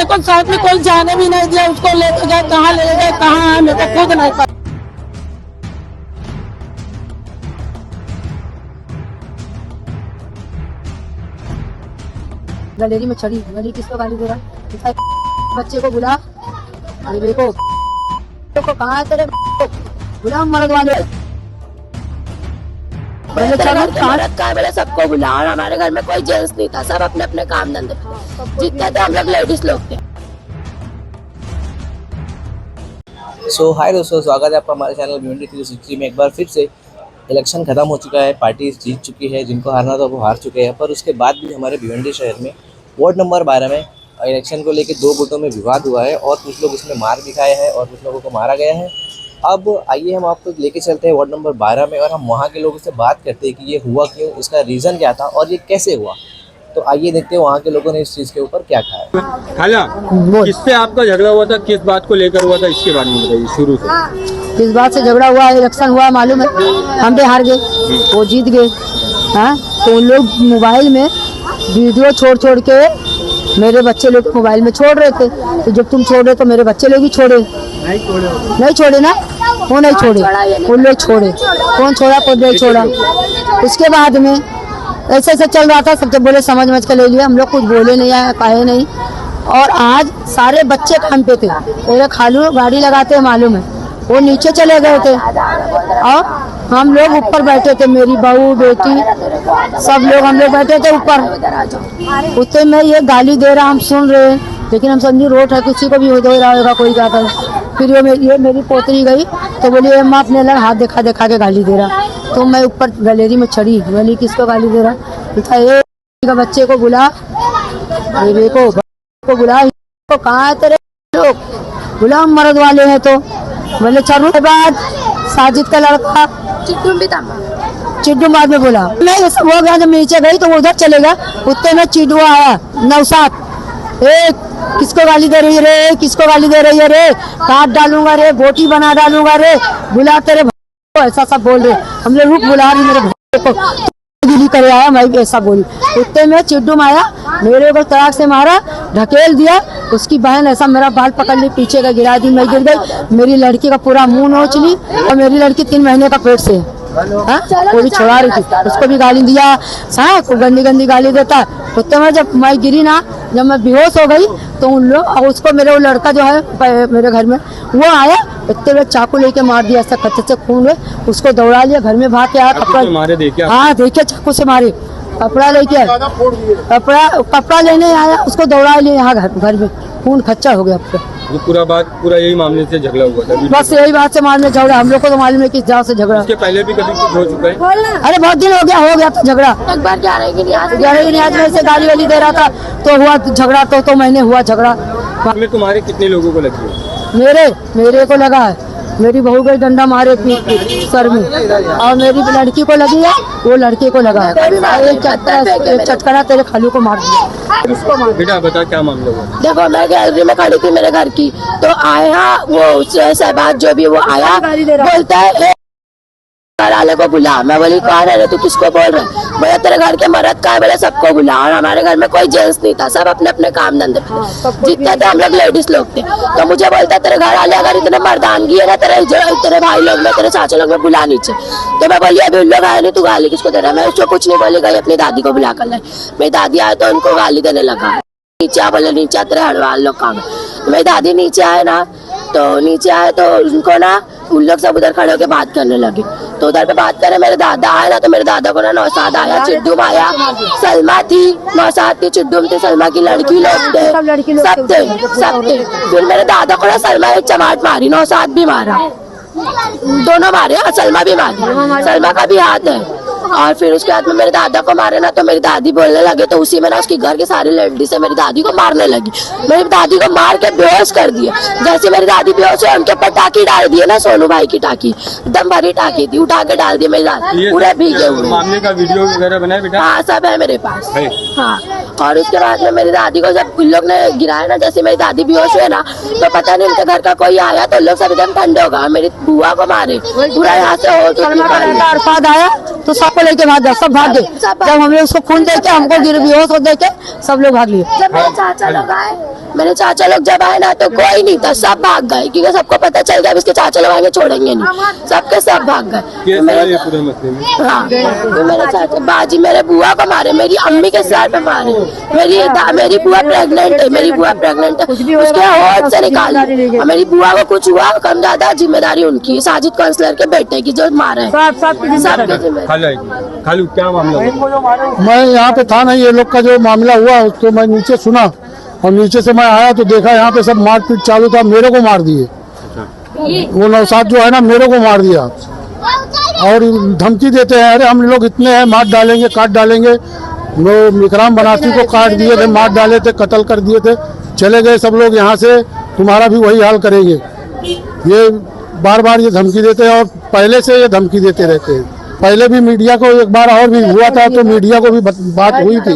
को साथ में कोई जाने भी नहीं दिया, उसको लेके गए कहाँ ले गए कहाँ है मेरे को खुद नहीं पता। गलेरी में चढ़ी, गली किसको गाली दे रहा? बच्चे को बुला, अरे देखो कहाँ है तेरे, बुला मर्द वाले। मैंने सबको बुला, और हमारे घर में कोई जेंट्स नहीं था, सब अपने अपने काम धंधे जितने थे हम लोग लेडीज लोग थे। सो हाय दोस्तों, स्वागत है आपका हमारे चैनल भिवंडी 360 में। एक बार फिर से इलेक्शन खत्म हो चुका है, पार्टी जीत चुकी है, जिनको हारना था वो हार चुके हैं। पर उसके बाद भी हमारे भिवंडी शहर में वार्ड नंबर 12 में इलेक्शन को लेकर 2 गुटों में विवाद हुआ है और कुछ लोग इसमें मार भी खाए हैं और कुछ लोगों को मारा गया है। अब आइए हम आपको लेके चलते हैं वार्ड नंबर 12 में और हम वहाँ के लोगों से बात करते हैं कि ये हुआ क्यों, इसका रीज़न क्या था और ये कैसे हुआ। तो आइए देखते हैं वहाँ के लोगों ने इस चीज़ के ऊपर क्या कहा। खाला, किससे आपका झगड़ा हुआ था, किस बात को लेकर हुआ था, इसके बारे में बताइए शुरू से। किस बात से झगड़ा हुआ? इलेक्शन हुआ मालूम है, हम भी हार गए, वो जीत गए। हाँ, तो उन लोग मोबाइल में वीडियो छोड़ के मेरे बच्चे लोग मोबाइल में छोड़ रहे थे। तो जब तुम छोड़ रहे तो मेरे बच्चे लोग भी छोड़े, नहीं छोड़े ना, वो नहीं छोड़े, उन लोग छोड़े। कौन छोड़ा, कोई नहीं छोड़ा। उसके बाद में ऐसे ऐसे चल रहा था, सब जब बोले समझ के ले लिया, हम लोग कुछ बोले नहीं, आया कहे नहीं। और आज सारे बच्चे काम पे थे, मेरे खालू गाड़ी लगाते हैं मालूम है, वो नीचे चले गए थे और हम लोग ऊपर बैठे थे, मेरी बहू बेटी सब लोग हम लोग बैठे थे ऊपर। उतने में ये गाली दे रहा, हम सुन रहे, लेकिन हम समझी रोड है, किसी को भी हो रहा होगा, कोई क्या करे। फिर ये मेरी पोतरी गई तो बोली अम्मा अपने अलग हाथ दिखा के गाली दे रहा। तो मैं ऊपर गलेरी में चढ़ी, गली किसको गाली दे रहा? बच्चे को बुला, को बुला, कहाँ है तेरे लोग, बुला मर्द वाले हैं। तो बोले चलो। के बाद साजिद का लड़का चिड्डू बाद में बोला, नहीं ये सब हो गया। जब नीचे गई तो वो उधर चलेगा, उतने में चिड्डू आया नौसाद, किसको गाली दे रही है रे, किसको गाली दे रही है रे, काट डालूंगा रे, बोटी बना डालूंगा रे, बुला तेरे ऐसा सब बोल रहे। हम लोग रुक, बुला रही मेरे को गिरी करे आया, मैं भी ऐसा बोली। उतने में चिड्डू आया, मेरे को तड़ाक से मारा, ढकेल दिया। उसकी बहन ऐसा मेरा बाल पकड़ ली, पीछे का गिरा दी, मैं गिर गई। मेरी लड़की का पूरा मुंह नोच ली और मेरी लड़की 3 महीने का पेट से, वो भी छोड़ा रही थी, उसको भी गाली दिया, गंदी गाली देता। उतने में जब मैं गिरी ना, जब मैं बेहोश हो गई तो उन लोग उसको, मेरे वो लड़का जो है मेरे घर में, वो आया, इतने में चाकू लेके मार दिया, ऐसा कच्चे से खून है, उसको दौड़ा लिया, घर में भाग के आया। कपड़ा, हाँ देखिए चाकू से मारे, कपड़ा लेके, कपड़ा लेने आया, उसको दौड़ा लिया यहाँ घर में, खून खच्चा हो गया। ये पूरा यही मामले से झगड़ा हुआ था, बस यही बात से मामले झगड़ा। हम लोग को तो मालूम है किस जगह से झगड़ा। इसके पहले भी कभी कुछ हो चुका है? अरे बहुत दिन हो गया था झगड़ा। एक बार 11 आज में से गाली वाली दे रहा था तो हुआ झगड़ा, तो महीने हुआ झगड़ा। में तुम्हारे कितने लोगों को लगी है? मेरे को लगा है, मेरी बहू को डंडा मारे सर में, और मेरी लड़की को लगी है, वो लड़के को लगा है। एक चटकरा तेरे खालू को मार दिया। बेटा बता क्या मामला हुआ? देखो, मैं गैलरी में खड़ी थी मेरे घर की, तो आया वो शहबाज जो भी वो आया, बोलता है घर वाले को बुला। मैं बोली कौन है, तू किसको बोल रहा है? बोला तेरे घर के मर्द का है। बोले सबको बुला, और हमारे घर में कोई जेंट्स नहीं था, सब अपने अपने काम धंधे पे जितने थे हम लोग लेडीज लोग थे। तो मुझे बोलता तेरे घर वाले अगर इतने मर्दानगी है ना, तेरे भाई लोग में, तेरे चाचा लोग में, बुला नीचे। तो मैं बोली अभी उन लोग आए नहीं, तू गाली किसको दे रहा है? मैं उसको कुछ नहीं बोली, गई अपनी दादी को बुला कर लाई। मेरी दादी आए तो उनको गाली देने लगा, नीचे बोले नीचे तेरे हड़वाल लोग काम। मेरी दादी नीचे आए ना, तो नीचे आए तो उनको ना, उन लोग सब उधर खड़े होकर बात करने लगे। तो उधर पे बात करे, मेरे दादा आए ना, तो मेरे दादा को ना नौसाद आया, चिड्डू आया, सलमा थी, नौसाद थी, चिड्डू थी, सलमा की लड़की लोग थे, सब थे। फिर मेरे दादा को ना सलमा एक चमाट मारी, नौसाद भी मारा, दोनों मारे, सलमा भी मारी, सलमा का भी हाथ है। और फिर उसके बाद में मेरे दादा को मारे ना, तो मेरी दादी बोलने लगे, तो उसी में ना उसकी घर के सारी लेडीज से मेरी दादी को मारने लगी। मेरी दादी को मार के बेहोश कर दिया। जैसे मेरी दादी बेहोश हुई, उनके ऊपर टाकी डाल दिए ना, सोनू भाई की टाकी, एकदम भरी टाकी थी, उठा के डाल दी मेरी दादी, पूरे भीगे हुए। मामले का वीडियो वगैरह बनाया बेटा? हाँ सब है मेरे पास। हाँ, और उसके बाद में मेरी दादी को जब उन लोग ने गिराया ना, जैसे मेरी दादी बेहोश हुए ना, तो पता नहीं उनके घर का कोई आया, तो लोग सब एकदम ठंडे हो गए, मेरी बुआ को मारे पूरा यहाँ से हो। आया तो सब सबको लेके भाग गया, सब भाग गए। जब हम लोग उसको खून देके हमको बेहोश हो देके सब लोग भाग लिए। जब मेरे चाचा लोग आए, मेरे चाचा लोग जब आए ना तो कोई नहीं था, सब भाग गए क्योंकि सबको पता चल गया इसके चाचा लोग आएंगे छोड़ेंगे नहीं, सबके सब भाग गए। केस है ये पूरे मसले में। हाँ, तो मेरे चाचा बाजी मेरे बुआ को मारे, मेरी अम्मी के सर पे मारे, मेरी बुआ प्रेग्नेंट है, मेरी बुआ प्रेग्नेंट है, उसके होठ से निकाल दिया। मेरी बुआ को कुछ हुआ कम ज्यादा जिम्मेदारी उनकी है, साजिद काउंसलर के बेटे की जो मारे हैं, सबकी जिम्मेदारी। खालू क्या मामला हुआ? मैं यहाँ पे था नहीं, ये लोग का जो मामला हुआ उसको मैं नीचे सुना और नीचे से मैं आया तो देखा यहाँ पे सब मारपीट चालू था, मेरे को मार दिए। वो नौशाद जो है ना मेरे को मार दिया और धमकी देते हैं, अरे हम लोग इतने हैं, मार डालेंगे, काट डालेंगे। वो इकराम बनाती को काट दिए थे, मार डाले थे, कत्ल कर दिए थे, चले गए सब लोग यहाँ से, तुम्हारा भी वही हाल करेंगे। ये बार बार ये धमकी देते हैं और पहले से ये धमकी देते रहते हैं। पहले भी मीडिया को एक बार और भी हुआ था तो मीडिया को भी बात हुई थी,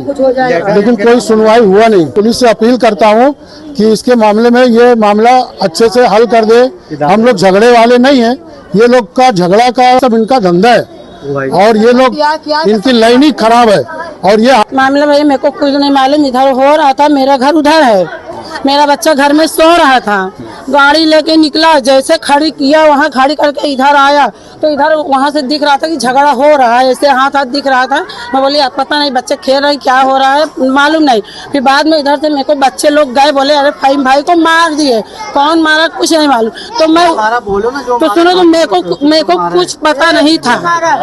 लेकिन कोई सुनवाई हुआ नहीं। पुलिस से अपील करता हूँ कि इसके मामले में ये मामला अच्छे से हल कर दे। हम लोग झगड़े वाले नहीं हैं, ये लोग का झगड़ा का सब इनका धंधा है और ये लोग इनकी लाइन ही खराब है। और ये मामला भाई मेरे को कुछ नहीं मालूम, इधर हो रहा था, मेरा घर उधर है, मेरा बच्चा घर में सो रहा था, गाड़ी लेके निकला, जैसे खड़ी किया वहाँ खड़ी करके इधर आया तो इधर वहाँ से दिख रहा था कि झगड़ा हो रहा है, ऐसे हाथ हाथ दिख रहा था। मैं बोली पता नहीं बच्चे खेल रहे हैं, क्या हो रहा है मालूम नहीं। फिर बाद में इधर से मेरे को बच्चे लोग गए, बोले अरे फाइम भाई को मार दिए, कौन मारा कुछ नहीं मालूम। तो मैं तो सुनो, तो मेरे को कुछ पता नहीं था,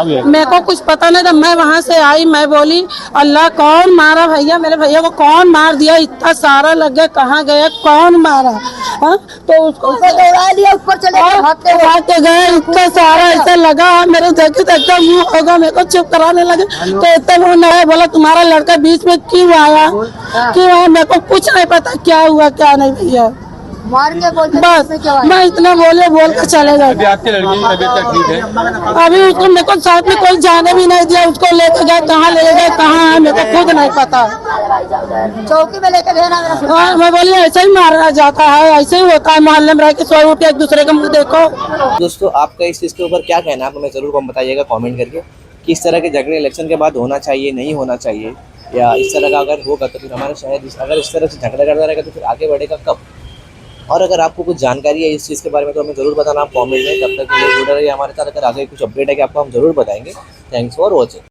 मेरे को कुछ पता नहीं था। मैं वहाँ से आई, मैं बोली अल्लाह कौन मारा भैया, मेरे भैया को कौन मार दिया, इतना सारा लग गया, कहाँ गया, कौन मारा। हाँ, तो उसको दौड़ा लिया, ऊपर चले भागते गए, इतना सारा ऐसा लगा मेरे देखे तो एकदम मुँह होगा, मेरे को चुप कराने लगे। तो इतना वो नहीं बोला तुम्हारा लड़का बीच में क्यों आया, मेरे को कुछ नहीं पता क्या हुआ क्या नहीं भैया, बस मैं इतना बोल कर चले गए। अभी आपके लड़के की तबीयत ठीक है? अभी उसको मेरे को साथ में कोई जाने भी नहीं दिया, उसको लेके गए, कहाँ ले गए कहाँ है मेरे को खुद नहीं पता। चौकी में लेके गए। हाँ, मैं बोली ऐसे ही मारा जाता है, ऐसे ही होता है मोहल्ले में रह के 100 रुपया एक दूसरे का मुँह देखो। दोस्तों आपका इस चीज़ के ऊपर क्या कहना है, आप हमें ज़रूर बताइएगा कमेंट करके कि इस तरह के झगड़े इलेक्शन के बाद होना चाहिए नहीं होना चाहिए, या इस तरह का अगर होगा तो फिर हमारा शहर अगर इस तरह से झगड़ा करता रहेगा तो फिर आगे बढ़ेगा कब। और अगर आपको कुछ जानकारी है इस चीज़ के बारे में तो हमें ज़रूर बताना आप कमेंट में। तब तक जुड़े रहिए हमारे साथ, अगर आगे कुछ अपडेट है कि आपको हम ज़रूर बताएंगे। Thanks for watching.